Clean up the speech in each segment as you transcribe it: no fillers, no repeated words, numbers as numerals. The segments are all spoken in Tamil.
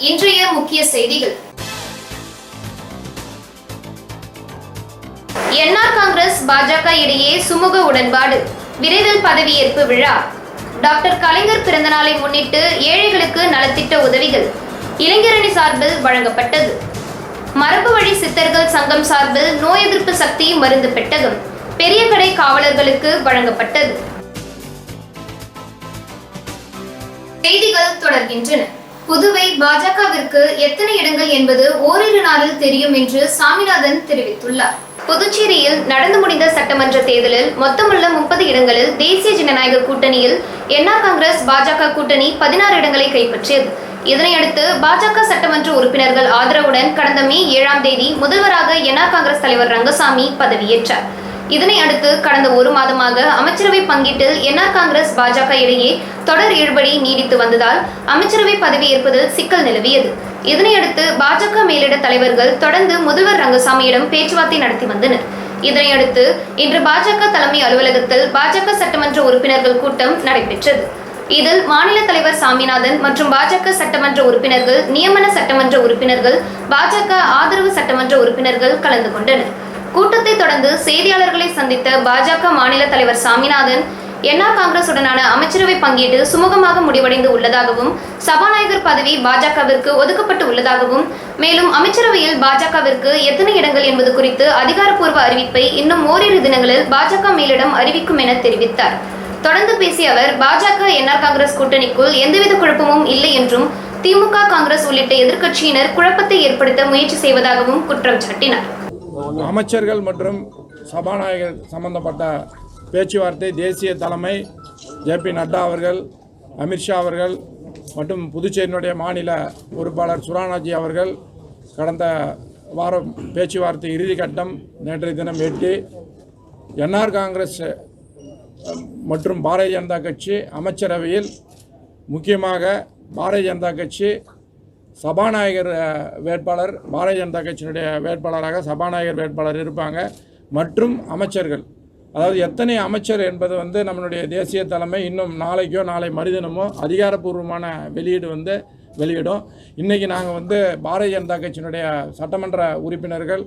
இன்றைய முக்கிய செய்திகள். என்ஆர் காங்கிரஸ் பாஜக இடையே சுமூக உடன்பாடு, விரைவில் பதவியேற்பு விழா. டாக்டர் கலைஞர் பிறந்தநாளை முன்னிட்டு ஏழைகளுக்கு நலத்திட்ட உதவிகள் இளைஞரணி சார்பில் வழங்கப்பட்டது. மரபு வழி சித்தர்கள் சங்கம் சார்பில் நோய் எதிர்ப்பு சக்தி மருந்து பெட்டகம் பெரிய கடை காவலர்களுக்கு வழங்கப்பட்டது. செய்திகள் தொடர்கின்றன. புதுவை பாஜகவிற்கு எத்தனை இடங்கள் என்பது ஓரிரு நாளில் தெரியும் என்று சாமிநாதன் தெரிவித்துள்ளார். புதுச்சேரியில் நடந்து முடிந்த சட்டமன்ற தேர்தலில் மொத்தமுள்ள 30 இடங்களில் தேசிய ஜனநாயக கூட்டணியில் என்ஆர் காங்கிரஸ் பாஜக கூட்டணி 16 இடங்களை கைப்பற்றியது. இதனையடுத்து பாஜக சட்டமன்ற உறுப்பினர்கள் ஆதரவுடன் கடந்த மே 7ஆம் தேதி முதல்வராக என்ஆர் காங்கிரஸ் தலைவர் ரங்கசாமி பதவியேற்றார். இதனை அடுத்து கடந்த ஒரு மாதமாக அமைச்சரவை பங்கீட்டில் என்ஆர் காங்கிரஸ் பாஜக இடையே தொடர் இழுபறி நீடித்து வந்ததால் அமைச்சரவை பதவி ஏற்பதில் சிக்கல் நிலவியது. இதனையடுத்து பாஜக மேலிட தலைவர்கள் தொடர்ந்து முதல்வர் ரங்கசாமியிடம் பேச்சுவார்த்தை நடத்தி வந்தனர். இதனையடுத்து இன்று பாஜக தலைமை அலுவலகத்தில் பாஜக சட்டமன்ற உறுப்பினர்கள் கூட்டம் நடைபெற்றது. இதில் மாநில தலைவர் சாமிநாதன் மற்றும் பாஜக சட்டமன்ற உறுப்பினர்கள், நியமன சட்டமன்ற உறுப்பினர்கள், பாஜக ஆதரவு சட்டமன்ற உறுப்பினர்கள் கலந்து கொண்டனர். கூட்டத்தை தொடர்ந்து செய்தியாளர்களை சந்தித்த பாஜக மாநில தலைவர் சாமிநாதன், என்ஆர் காங்கிரஸ் உடனான அமைச்சரவை பங்கீடு சுமூகமாக முடிவடைந்து உள்ளதாகவும், சபாநாயகர் பதவி பாஜகவிற்கு ஒதுக்கப்பட்டு உள்ளதாகவும், மேலும் அமைச்சரவையில் பாஜகவிற்கு எத்தனை இடங்கள் என்பது குறித்து அதிகாரப்பூர்வ அறிவிப்பை இன்னும் ஓரிரு தினங்களில் பாஜக மேலிடம் அறிவிக்கும் என தெரிவித்தார். தொடர்ந்து பேசிய அவர், பாஜக என்ஆர் காங்கிரஸ் கூட்டணிக்குள் எந்தவித குழப்பமும் இல்லை என்றும், திமுக, காங்கிரஸ் உள்ளிட்ட எதிர்க்கட்சியினர் குழப்பத்தை ஏற்படுத்த முயற்சி செய்வதாகவும் குற்றம் சாட்டினார். அமைச்சர்கள் மற்றும் சபாநாயகர் சம்பந்தப்பட்ட பேச்சுவார்த்தை தேசிய தலைமை ஜே.பி. நட்டா அவர்கள், அமித்ஷா அவர்கள் மற்றும் புதுச்சேரியினுடைய மாநில பொறுப்பாளர் சுரானாஜி அவர்கள் கடந்த வாரம் பேச்சுவார்த்தை இறுதி கட்டம் நேற்றைய தினம் எட்டி என்ஆர் காங்கிரஸ் மற்றும் பாரதிய ஜனதா கட்சி அமைச்சரவையில் முக்கியமாக பாரதிய ஜனதா கட்சி சபாநாயகர் வேட்பாளர், பாரதிய ஜனதா கட்சியினுடைய வேட்பாளராக சபாநாயகர் வேட்பாளர் இருப்பாங்க மற்றும் அமைச்சர்கள், அதாவது எத்தனை அமைச்சர் என்பது நம்மளுடைய தேசிய தலைமை இன்னும் நாளைக்கோ நாளை மறுதினமோ அதிகாரப்பூர்வமான வெளியிடும். இன்றைக்கி நாங்கள் பாரதிய ஜனதா கட்சியினுடைய சட்டமன்ற உறுப்பினர்கள்,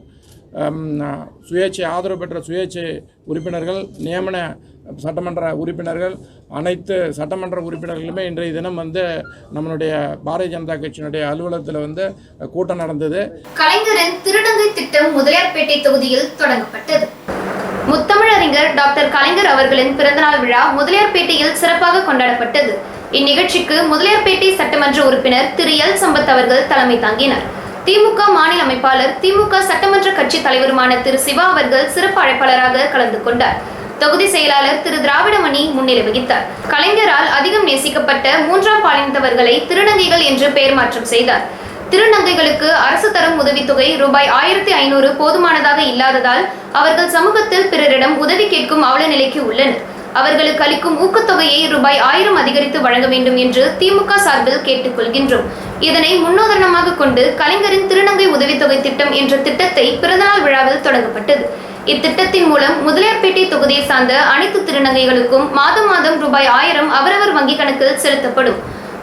சுயேட்சை ஆதரவு பெற்ற சுயேட்சை உறுப்பினர்கள், நியமன சட்டமன்ற உறுப்பினர்கள், அனைத்து சட்டமன்ற உறுப்பினர்களுமே இன்றைய தினம் நம்மளுடைய பாரதிய ஜனதா கட்சியினுடைய அலுவலகத்தில் கூட்டம் நடந்தது. கலைஞரின் திருநங்கை திட்டம் முதலியார்பேட்டை தொகுதியில் தொடங்கப்பட்டது. முத்தமிழறிஞர் டாக்டர் கலைஞர் அவர்களின் பிறந்தநாள் விழா முதலியார்பேட்டையில் சிறப்பாக கொண்டாடப்பட்டது. இந்நிகழ்ச்சிக்கு முதலியார்பேட்டை சட்டமன்ற உறுப்பினர் திரு எல் சம்பத் அவர்கள் தலைமை தாங்கினார். திமுக மாநில அமைப்பாளர், திமுக சட்டமன்ற கட்சி தலைவருமான திரு சிவா அவர்கள் சிறப்பு அழைப்பாளராக கலந்து கொண்டார். தொகுதி செயலாளர் திரு திராவிடமணி முன்னிலை வகித்தார். கலைஞரால் அதிகம் நேசிக்கப்பட்ட 3ஆம் பாலினத்தவர்களை திருநங்கைகள் என்று பெயர் மாற்றம் செய்தார். திருநங்கைகளுக்கு அரசு தரும் உதவித்தொகை ரூபாய் 1500 போதுமானதாக இல்லாததால் அவர்கள் சமூகத்தில் பிறரிடம் உதவி கேட்கும் அவல நிலைக்கு உள்ளனர். அவர்களுக்கு அளிக்கும் ஊக்கத்தொகையை ரூபாய் 1000 அதிகரித்து வழங்க வேண்டும் என்று திமுக சார்பில் கேட்டுக்கொள்கின்றோம். இதனை முன்னுதாரணமாக கொண்டு கலைஞரின் திருநங்கை உதவித்தொகை திட்டம் என்ற திட்டத்தை பிறந்தநாள் விழாவில் தொடங்கப்பட்டது. இத்திட்டத்தின் மூலம் முதலியார்பேட்டை தொகுதியை சார்ந்த அனைத்து திருநங்கைகளுக்கும் மாதம் ரூபாய் 1000 அவரவர் வங்கிக் கணக்கில் செலுத்தப்படும்.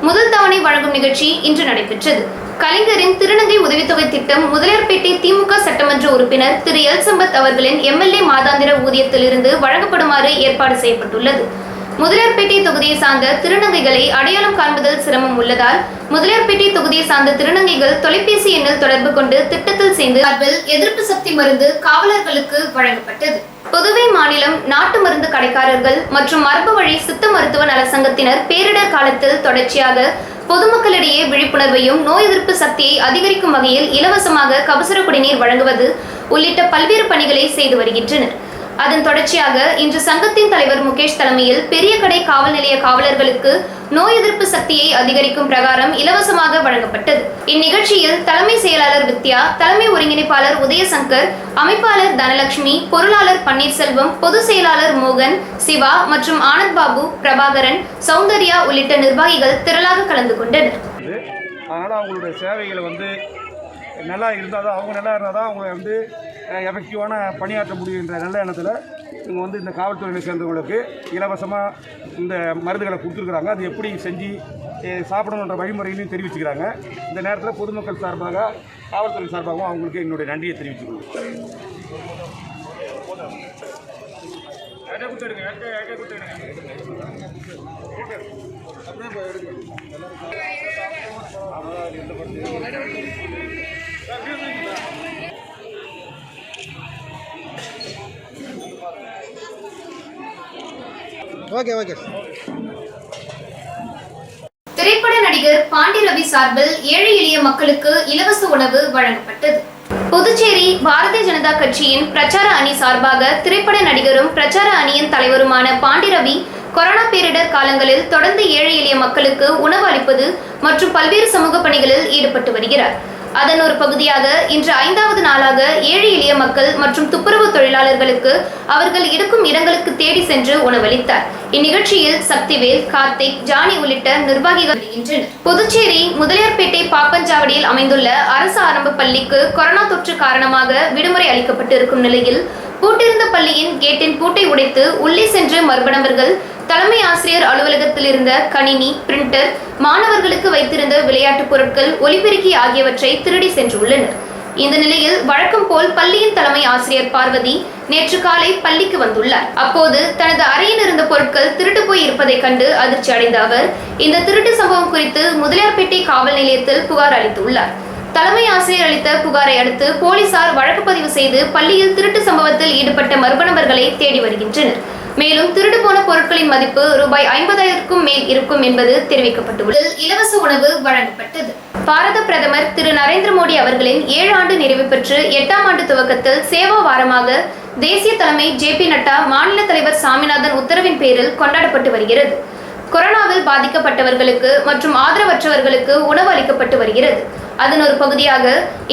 முதல் தவணை வழங்கும் நிகழ்ச்சி இன்று நடைபெற்றது. கலைஞரின் திருநங்கை உதவித்தொகை திட்டம் முதலியார்பேட்டை திமுக சட்டமன்ற உறுப்பினர் திரு எல் சம்பத் அவர்களின் எம்எல்ஏ மாதாந்திர ஊதியத்திலிருந்து வழங்கப்படுமாறு ஏற்பாடு செய்யப்பட்டுள்ளது. முதலியார்பேட்டை தொகுதியை சார்ந்த திருநங்கைகளை அடையாளம் காண்பதில் சிரமம் உள்ளதால் முதலியார்பேட்டை தொகுதியை சார்ந்த திருநங்கைகள் தொலைபேசி எண்ணில் தொடர்பு கொண்டு திட்டத்தில் சேர்ந்து எதிர்ப்பு சக்தி மருந்து காவலர்களுக்கு வழங்கப்பட்டது. புதுவை மாநிலம் நாட்டு மருந்து கடைக்காரர்கள் மற்றும் மரபு வழி சித்த மருத்துவ நல சங்கத்தினர் பேரிடர் காலத்தில் தொடர்ச்சியாக பொதுமக்களிடையே விழிப்புணர்வையும் நோய் எதிர்ப்பு சக்தியை அதிகரிக்கும் வகையில் இலவசமாக கபசுர குடிநீர் வழங்குவது உள்ளிட்ட பல்வேறு பணிகளை செய்து வருகின்றனர். அதன் தொடர்ச்சியாக இன்று சங்கத்தின் தலைவர் முகேஷ் தலைமையில் பெரிய கடை காவல் நிலைய காவலர்களுக்கு நோய் எதிர்ப்பு சக்தியை அதிகரிக்கும் பிரகாரம் இலவசமாக வழங்கப்பட்டது. இந்நிகழ்ச்சியில் தலைமை செயலாளர் வித்யா, தலைமை ஒருங்கிணைப்பாளர் உதயசங்கர், அமைப்பாளர் தனலட்சுமி, பொருளாளர் பன்னீர்செல்வம், பொதுச் செயலாளர் மோகன், சிவா மற்றும் ஆனந்த் பாபு, பிரபாகரன், சௌந்தர்யா உள்ளிட்ட நிர்வாகிகள் திரளாக கலந்து கொண்டனர். அதனால் அவங்களுடைய சேவைகளை நல்லா இருந்தால் தான், அவங்க நல்லா இருந்தால் தான் அவங்க எஃபெக்டிவான பணியாற்ற முடியுன்ற நல்ல எண்ணத்தில் இவங்க இந்த காவல்துறையை சேர்ந்தவங்களுக்கு இலவசமாக இந்த மருந்துகளை கொடுத்துருக்குறாங்க. அது எப்படி செஞ்சு சாப்பிடணுன்ற வழிமுறையிலையும் தெரிவிச்சுக்கிறாங்க. இந்த நேரத்தில் பொதுமக்கள் சார்பாக காவல்துறை சார்பாகவும் அவங்களுக்கு என்னுடைய நன்றியை தெரிவிச்சுக்கிறோம். திரைப்பட நடிகர் பாண்டி ரவி சார்பில் ஏழை எளிய மக்களுக்கு இலவச உணவு வழங்கப்பட்டது. புதுச்சேரி பாரதிய ஜனதா கட்சியின் பிரச்சார அணி சார்பாக திரைப்பட நடிகரும் பிரச்சார அணியின் தலைவருமான பாண்டி ரவி கொரோனா பேரிடர் காலங்களில் தொடர்ந்து ஏழை எளிய மக்களுக்கு உணவு அளிப்பது மற்றும் பல்வேறு சமூக பணிகளில் ஈடுபட்டு வருகிறார். அதன் ஒரு பகுதியாக இன்று 5வது நாளாக ஏழை எளிய மக்கள் மற்றும் துப்புரவு தொழிலாளர்களுக்கு அவர்கள் இருக்கும் இடங்களுக்கு தேடி சென்று உணவளித்தார். இந்நிகழ்ச்சியில் சக்திவேல், கார்த்திக், ஜானி உள்ளிட்ட நிர்வாகிகள் வருகின்றனர். புதுச்சேரி முதலியார்பேட்டை பாப்பஞ்சாவடியில் அமைந்துள்ள அரசு ஆரம்ப பள்ளிக்கு கொரோனா தொற்று காரணமாக விடுமுறை அளிக்கப்பட்டு இருக்கும் நிலையில் பூட்டிருந்த பள்ளியின் கேட்டின் பூட்டை உடைத்து உள்ளே சென்று மர்ம நபர்கள் தலைமை ஆசிரியர் அலுவலகத்தில் இருந்த கணினி, பிரிண்டர், மாணவர்களுக்கு வைத்திருந்த விளையாட்டுப் பொருட்கள், ஒலிபெருக்கி ஆகியவற்றை திருடி சென்றுள்ளனர். இந்த நிலையில் வழக்கம் போல் பள்ளியின் தலைமை ஆசிரியர் பார்வதி நேற்று காலை பள்ளிக்கு வந்துள்ளார். அப்போது தனது அறையில் இருந்த பொருட்கள் திருட்டு போய் இருப்பதை கண்டு அதிர்ச்சி அடைந்த அவர் இந்த திருட்டு சம்பவம் குறித்து முதலியார்பேட்டை காவல் நிலையத்தில் புகார் அளித்துள்ளார். தலைமை ஆசிரியர் அளித்த புகாரை அடுத்து போலீசார் வழக்கு பதிவு செய்து பள்ளியில் திருட்டு சம்பவத்தில் ஈடுபட்ட மர்ம நபர்களை தேடி வருகின்றனர். மேலும் திருடு போன பொருட்களின் மதிப்பு ரூபாய் 50,000க்கும் மேல் இருக்கும் என்பது தெரிவிக்கப்பட்டுள்ளது. இலவச உணவு வழங்கப்பட்டது. பாரத பிரதமர் திரு நரேந்திர மோடி அவர்களின் 7 ஆண்டு நிறைவு பெற்று 8ஆம் ஆண்டு துவக்கத்தில் சேவா வாரமாக தேசிய தலைமை JP நட்டா மாநில தலைவர் சாமிநாதன் உத்தரவின் பேரில் கொண்டாடப்பட்டு வருகிறது. கொரோனாவில் பாதிக்கப்பட்டவர்களுக்கு மற்றும் ஆதரவற்றவர்களுக்கு உணவு அளிக்கப்பட்டு வருகிறது. அதன் ஒரு பகுதியாக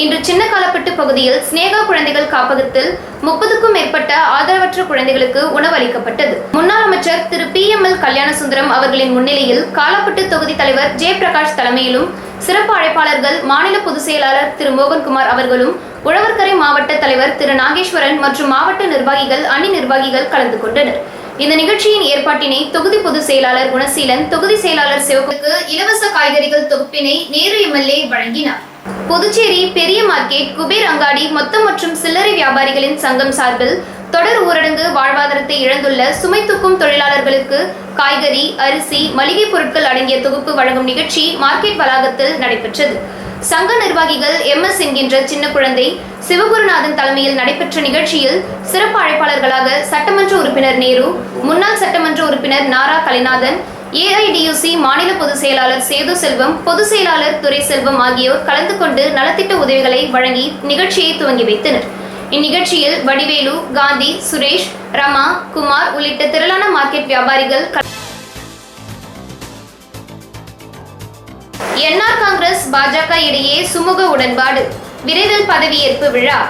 இன்று சின்னக்காலப்பட்டு பகுதியில் ஸ்னேகா குழந்தைகள் காப்பகத்தில் 30க்கும் மேற்பட்ட ஆதரவற்ற குழந்தைகளுக்கு உணவு அளிக்கப்பட்டது. முன்னாள் அமைச்சர் திரு PML கல்யாணசுந்தரம் அவர்களின் முன்னிலையில் காலாப்பட்டு தொகுதி தலைவர் ஜெயபிரகாஷ் தலைமையிலும் சிறப்பு அழைப்பாளர்கள் மாநில பொதுச் செயலாளர் திரு மோகன்குமார் அவர்களும் உழவர்கரை மாவட்ட தலைவர் திரு நாகேஸ்வரன் மற்றும் மாவட்ட நிர்வாகிகள், அணி நிர்வாகிகள் கலந்து கொண்டனர். இந்த நிகழ்ச்சியின் ஏற்பாட்டினை தொகுதி பொதுச் செயலாளர் குணசீலன், தொகுதி செயலாளர் சிவகுக்கு இலவச காய்கறிகள் தொகுப்பினை நேரு MLA வழங்கினார். புதுச்சேரி பெரிய மார்க்கெட், குபேர் அங்காடி மொத்த மற்றும் சில்லறை வியாபாரிகளின் சங்கம் சார்பில் தொடர் ஊரடங்கு வாழ்வாதாரத்தை இழந்துள்ள சுமை தூக்கும் தொழிலாளர்களுக்கு காய்கறி, அரிசி, மளிகை பொருட்கள் அடங்கிய தொகுப்பு வழங்கும் நிகழ்ச்சி மார்க்கெட் வளாகத்தில் நடைபெற்றது. சங்க நிர்வாகிகள் MS என்கின்ற சின்ன குழந்தை, சிவகுருநாதன் தலைமையில் நடைபெற்ற நிகழ்ச்சியில் சிறப்பு அழைப்பாளர்களாக சட்டமன்ற உறுப்பினர் நேரு, முன்னாள் சட்டமன்ற உறுப்பினர் நாரா கலைநாதன், AIDUC மாநில பொதுச் செயலாளர் சேது செல்வம், பொதுச் செயலாளர் துரை செல்வம் ஆகியோர் கலந்து கொண்டு நலத்திட்ட உதவிகளை வழங்கி நிகழ்ச்சியை துவங்கி வைத்தனர். இந்நிகழ்ச்சியில் வடிவேலு, காந்தி, சுரேஷ், ரமா, குமார் உள்ளிட்ட திரளான மார்க்கெட் வியாபாரிகள் NR காங்கிரஸ் பாஜக இடையே சுமூக உடன்பாடு, விரைவில் பதவியேற்பு விழா.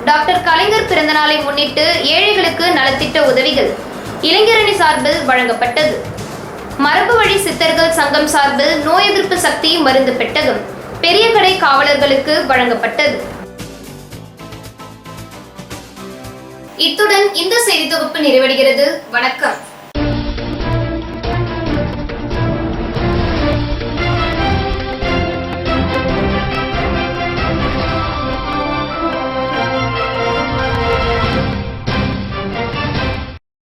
டாக்டர் கலைஞர் பிறந்தநாளை முன்னிட்டு ஏழைகளுக்கு நலத்திட்ட உதவிகள் இளைஞரணி சார்பில் வழங்கப்பட்டது. மரபு வழி சித்தர்கள் சங்கம் சார்பில் நோய் எதிர்ப்பு சக்தி மருந்து பெட்டகம் பெரிய கடை காவலர்களுக்கு வழங்கப்பட்டது. இத்துடன் இந்த செய்தி தொகுப்பு நிறைவடைகிறது. வணக்கம்.